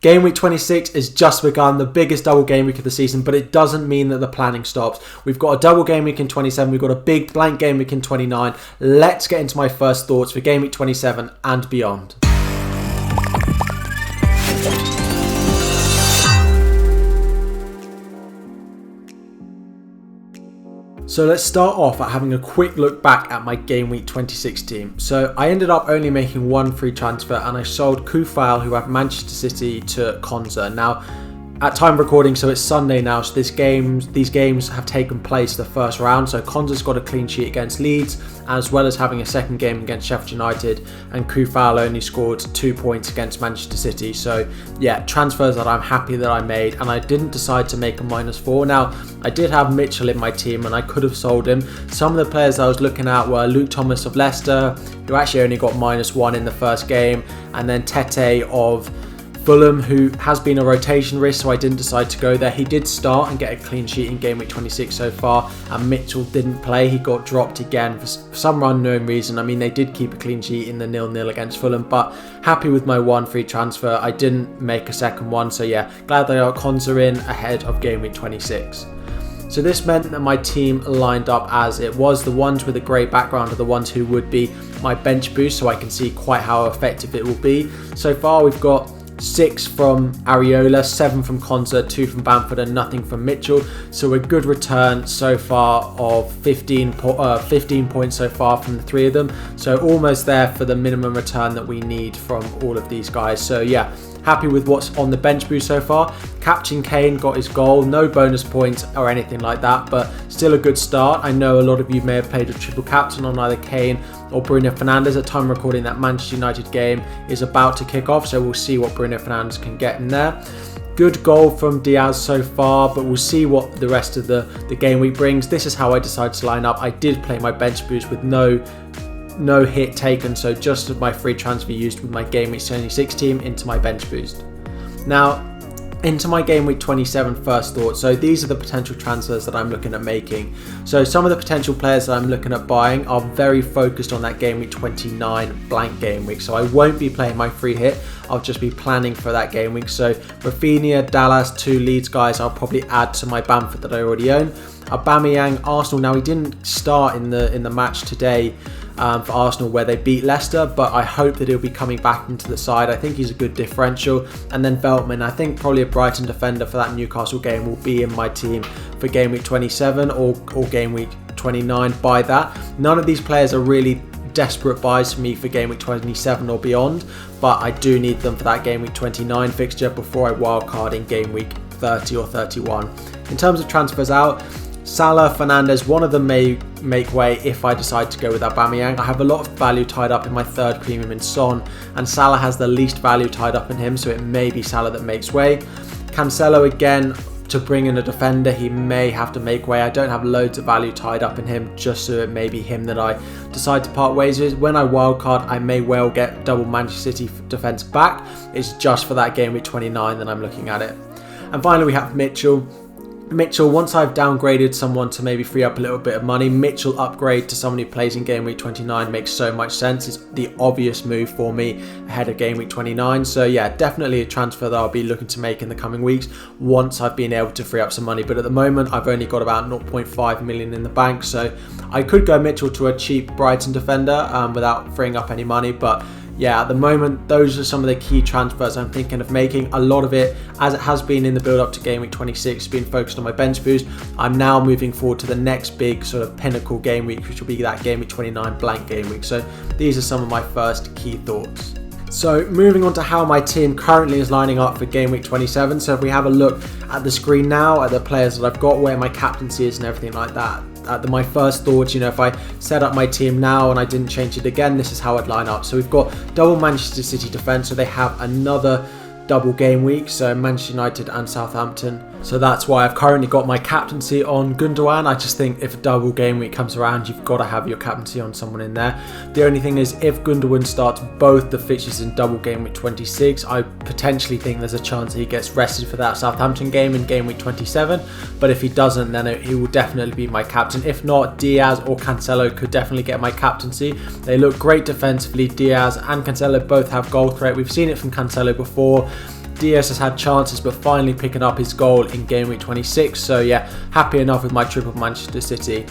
Game week 26 is just begun, the biggest double game week of the season, but it doesn't mean that the planning stops. We've got a double game week in 27, we've got a big blank game week in 29. Let's get into my first thoughts for game week 27 and beyond. So let's start off at having a quick look back at my Game Week 26 team. So I ended up only making one free transfer and I sold Kufal, who had Manchester City, to Konza. Now, at time of recording, so it's Sunday now, so these games have taken place the first round. So Konza's got a clean sheet against Leeds, as well as having a second game against Sheffield United, and Kufal only scored 2 points against Manchester City. So yeah, transfers that I'm happy that I made, and I didn't decide to make a -4. Now, I did have Mitchell in my team and I could have sold him. Some of the players I was looking at were Luke Thomas of Leicester, who actually only got -1 in the first game, and then Tete of Fulham, who has been a rotation risk, so I didn't decide to go there. He did start and get a clean sheet in game week 26 so far, and Mitchell didn't play. He got dropped again for some unknown reason. I mean, they did keep a clean sheet in the 0-0 against Fulham, but happy with my one free transfer. I didn't make a second one, so yeah, glad that I got Konza in ahead of game week 26. So this meant that my team lined up as it was. The ones with a great background are the ones who would be my bench boost, so I can see quite how effective it will be. So far, we've got 6 from Areola, 7 from Konza, 2 from Bamford, and nothing from Mitchell. So a good return so far of 15 points so far from the 3 of them. So almost there for the minimum return that we need from all of these guys. So yeah, happy with what's on the bench boost so far. Captain Kane got his goal, no bonus points or anything like that, but still a good start. I know a lot of you may have played a triple captain on either Kane or Bruno Fernandes. At time of recording, that Manchester United game is about to kick off, so we'll see what Bruno Fernandes can get in there. Good goal from Diaz so far, but we'll see what the rest of the game week brings. This is how I decided to line up. I did play my bench boost with no hit taken, so just my free transfer used with my game week 26 team into my bench boost. Now, into my game week 27 first thoughts. So these are the potential transfers that I'm looking at making. So some of the potential players that I'm looking at buying are very focused on that game week 29 blank game week. So I won't be playing my free hit. I'll just be planning for that game week. So Rafinha, Dallas, 2 Leeds guys, I'll probably add to my Bamford that I already own. Aubameyang, Arsenal. Now, he didn't start in the match today for Arsenal where they beat Leicester, but I hope that he'll be coming back into the side. I think he's a good differential. And then Veltman, I think probably a Brighton defender for that Newcastle game, will be in my team for game week 27 or game week 29. By that, none of these players are really desperate buys for me for game week 27 or beyond, but I do need them for that game week 29 fixture before I wildcard in game week 30 or 31. In terms of transfers out, Salah, Fernandes, one of them may make way if I decide to go with Aubameyang. I have a lot of value tied up in my third premium in Son, and Salah has the least value tied up in him, so it may be Salah that makes way. Cancelo, again, to bring in a defender, he may have to make way. I don't have loads of value tied up in him, just so it may be him that I decide to part ways with. When I wildcard, I may well get double Manchester City defence back. It's just for that game week 29 that I'm looking at it. And finally, we have Mitchell. Once I've downgraded someone to maybe free up a little bit of money, Mitchell upgrade to someone who plays in game week 29 makes so much sense. It's the obvious move for me ahead of game week 29. So yeah, definitely a transfer that I'll be looking to make in the coming weeks once I've been able to free up some money. But at the moment, I've only got about 0.5 million in the bank. So I could go Mitchell to a cheap Brighton defender without freeing up any money. But yeah, at the moment, those are some of the key transfers I'm thinking of making. A lot of it, as it has been in the build up to game week 26, been focused on my bench boost. I'm now moving forward to the next big sort of pinnacle game week, which will be that game week 29 blank game week. So these are some of my first key thoughts. So moving on to how my team currently is lining up for game week 27. So if we have a look at the screen now, at the players that I've got, where my captaincy is and everything like that. My first thoughts, if I set up my team now and I didn't change it again, this is how I'd line up. So we've got double Manchester City defence, so they have another double game week, so Manchester United and Southampton. So that's why I've currently got my captaincy on Gundogan. I just think if a double game week comes around, you've got to have your captaincy on someone in there. The only thing is, if Gundogan starts both the fixtures in double game week 26, I potentially think there's a chance that he gets rested for that Southampton game in game week 27. But if he doesn't, then he will definitely be my captain. If not, Diaz or Cancelo could definitely get my captaincy. They look great defensively. Diaz and Cancelo both have goal threat. We've seen it from Cancelo before. Diaz has had chances, but finally picking up his goal in game week 26. So yeah, happy enough with my trip of Manchester City.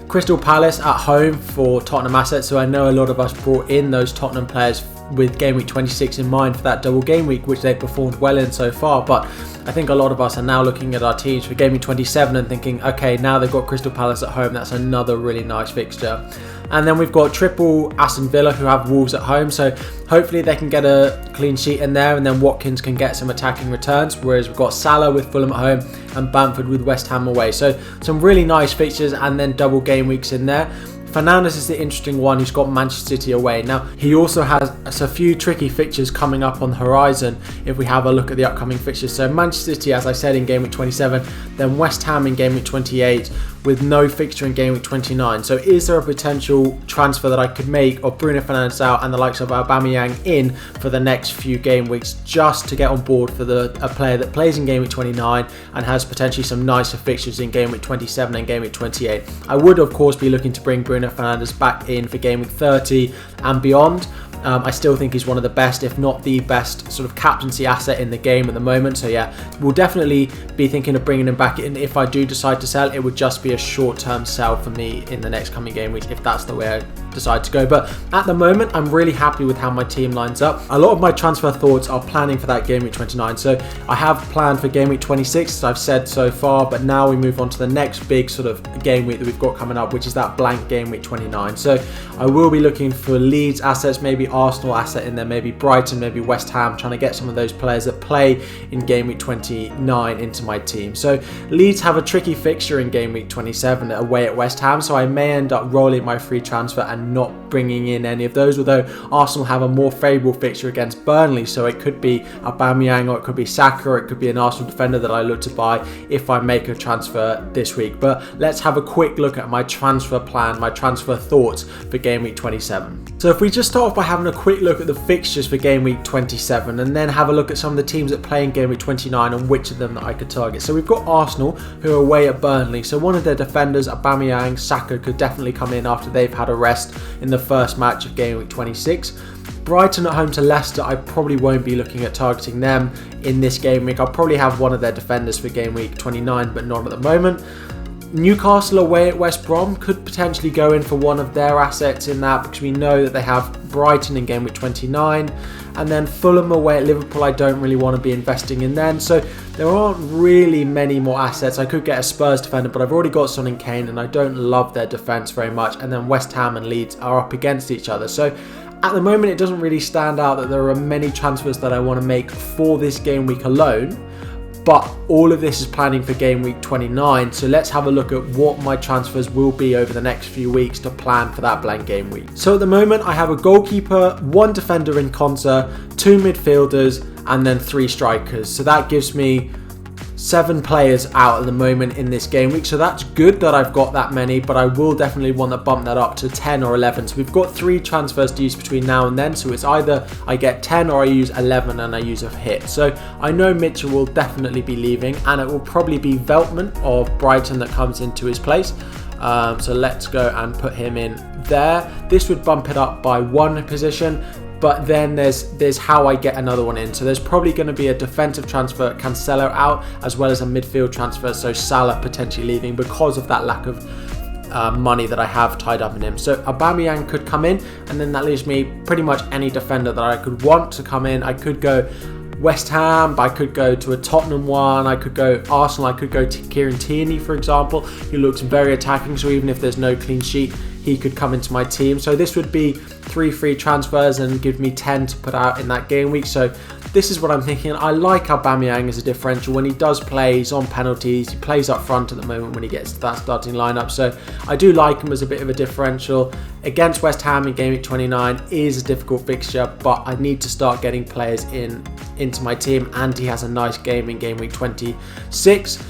Crystal Palace at home for Tottenham assets. So I know a lot of us brought in those Tottenham players with game week 26 in mind for that double game week, which they performed well in so far. But I think a lot of us are now looking at our teams for game week 27 and thinking, okay, now they've got Crystal Palace at home. That's another really nice fixture. And then we've got triple Aston Villa, who have Wolves at home. So hopefully they can get a clean sheet in there, and then Watkins can get some attacking returns. Whereas we've got Salah with Fulham at home and Bamford with West Ham away. So some really nice fixtures and then double game weeks in there. Fernandes is the interesting one, who's got Manchester City away. Now, he also has a few tricky fixtures coming up on the horizon if we have a look at the upcoming fixtures. So Manchester City, as I said, in game week 27, then West Ham in game week 28, with no fixture in game week 29. So is there a potential transfer that I could make of Bruno Fernandes out and the likes of Aubameyang in for the next few game weeks, just to get on board for a player that plays in game week 29 and has potentially some nicer fixtures in game week 27 and game week 28? I would of course be looking to bring Bruno Fernandes back in for game week 30 and beyond. I still think he's one of the best, if not the best, sort of captaincy asset in the game at the moment. So yeah, we'll definitely be thinking of bringing him back in. If I do decide to sell, it would just be a short-term sell for me in the next coming game week, if that's the way I decide to go. But at the moment, I'm really happy with how my team lines up. A lot of my transfer thoughts are planning for that game week 29. So I have planned for game week 26, as I've said so far, but now we move on to the next big sort of game week that we've got coming up, which is that blank game week 29. So I will be looking for Leeds assets, maybe Arsenal asset in there, maybe Brighton, maybe West Ham, trying to get some of those players that play in game week 29 into my team. So Leeds have a tricky fixture in game week 27 away at West Ham, so I may end up rolling my free transfer and not bringing in any of those, although Arsenal have a more favourable fixture against Burnley, so it could be Aubameyang, or it could be Saka, or it could be an Arsenal defender that I look to buy if I make a transfer this week. But let's have a quick look at my transfer plan, my transfer thoughts for game week 27. So if we just start off by having a quick look at the fixtures for game week 27, and then have a look at some of the teams that play in game week 29 and which of them that I could target. So we've got Arsenal, who are away at Burnley, so one of their defenders, Aubameyang, Saka, could definitely come in after they've had a rest in the first match of game week 26. Brighton at home to Leicester, I probably won't be looking at targeting them in this game week. I'll probably have one of their defenders for game week 29, but not at the moment. Newcastle away at West Brom, could potentially go in for one of their assets in that, because we know that they have Brighton in game week 29, and then Fulham away at Liverpool, I don't really want to be investing in then. So there aren't really many more assets. I could get a Spurs defender, but I've already got Son and Kane, and I don't love their defence very much. And then West Ham and Leeds are up against each other. So at the moment, it doesn't really stand out that there are many transfers that I want to make for this game week alone. But all of this is planning for game week 29. So let's have a look at what my transfers will be over the next few weeks to plan for that blank game week. So at the moment, I have a goalkeeper, one defender in Konsa, 2 midfielders, and then 3 strikers. So that gives me 7 players out at the moment in this game week. So that's good that I've got that many, but I will definitely want to bump that up to 10 or 11. So we've got 3 transfers to use between now and then. So it's either I get 10 or I use 11 and I use a hit. So I know Mitchell will definitely be leaving, and it will probably be Veltman of Brighton that comes into his place. So let's go and put him in there. This would bump it up by 1 position. But then there's how I get another one in. So there's probably going to be a defensive transfer, Cancelo out, as well as a midfield transfer, so Salah potentially leaving because of that lack of money that I have tied up in him. So Aubameyang could come in, and then that leaves me pretty much any defender that I could want to come in. I could go West Ham, I could go to a Tottenham one, I could go Arsenal, I could go to Kieran Tierney, for example, who looks very attacking, so even if there's no clean sheet, he could come into my team. So this would be 3 free transfers and give me 10 to put out in that game week. So this is what I'm thinking. I like Aubameyang as a differential. When he does play, he's on penalties. He plays up front at the moment when he gets to that starting lineup. So I do like him as a bit of a differential. Against West Ham in game week 29 is a difficult fixture, but I need to start getting players into my team, and he has a nice game in game week 26.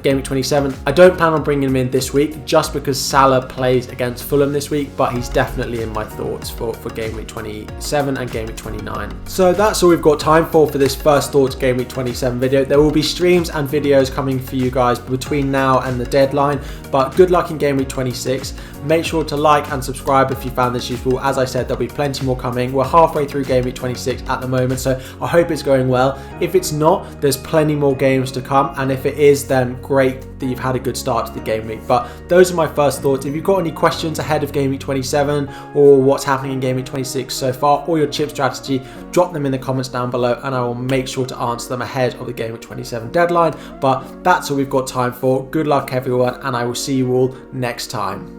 Game Week 27. I don't plan on bringing him in this week just because Salah plays against Fulham this week, but he's definitely in my thoughts for Game Week 27 and Game Week 29. So that's all we've got time for this first thoughts Game Week 27 video. There will be streams and videos coming for you guys between now and the deadline, but good luck in Game Week 26. Make sure to like and subscribe if you found this useful. As I said, there'll be plenty more coming. We're halfway through Game Week 26 at the moment, so I hope it's going well. If it's not, there's plenty more games to come, and if it is, then great that you've had a good start to the game week. But those are my first thoughts. If you've got any questions ahead of Game Week 27 or what's happening in Game Week 26 so far, or your chip strategy, drop them in the comments down below and I will make sure to answer them ahead of the Game Week 27 deadline. But that's all we've got time for. Good luck everyone, and I will see you all next time.